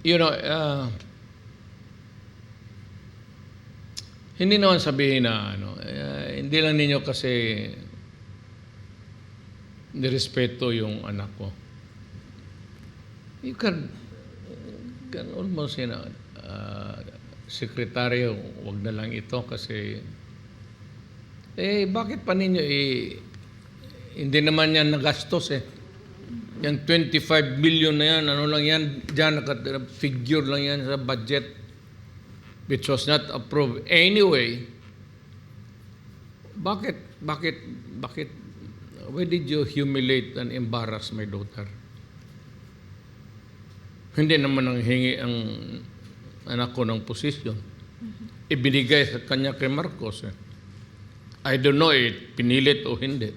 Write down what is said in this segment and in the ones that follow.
you know, hindi naman sabihin na, hindi lang ninyo kasi nirespeto yung anak ko. You can almost, sekretaryo, wag na lang ito kasi, bakit pa ninyo, hindi naman yan nagastos Yung 25 billion na yan, ano lang yan, dyan, figure lang yan sa budget, which was not approved. Anyway, bakit, why did you humiliate and embarrass my daughter? Hindi naman ang hingi ang anak ko ng posisyon. Ibinigay sa kanya kay Marcos. I don't know pinilit o hindi.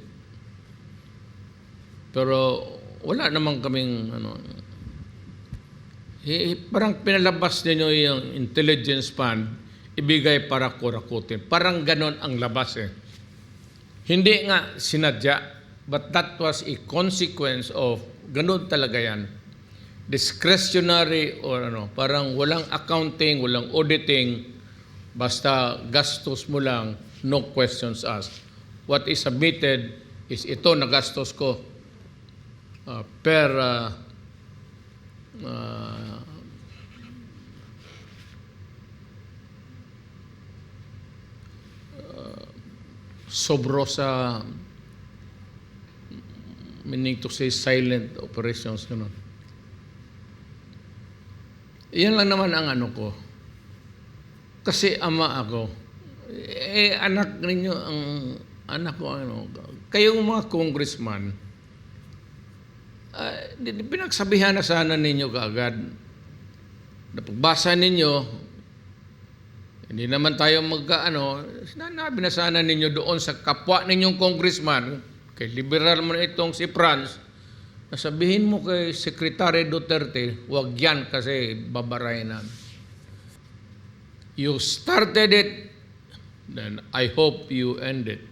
Pero wala naman kaming parang pinalabas ninyo yung intelligence fund, ibigay para kurakutin. Parang ganon ang labas Hindi nga sinadya, but that was a consequence of, ganon talaga yan. Discretionary or parang walang accounting, walang auditing, basta gastos mo lang, no questions asked. What is submitted is ito na gastos ko per sobro sa, meaning to say silent operations, Yan lang naman ang ko. Kasi ama ako. Anak ninyo, ang anak ko, kayong mga congressman, pinagsabihan na sana ninyo kaagad. Napagbasa ninyo, hindi naman tayo sinabi na sana ninyo doon sa kapwa ninyong congressman, kay liberal mo na itong si Franz, nasabihin mo kay Secretary Duterte, huwag yan kasi babarayan na. You started it, then I hope you end it.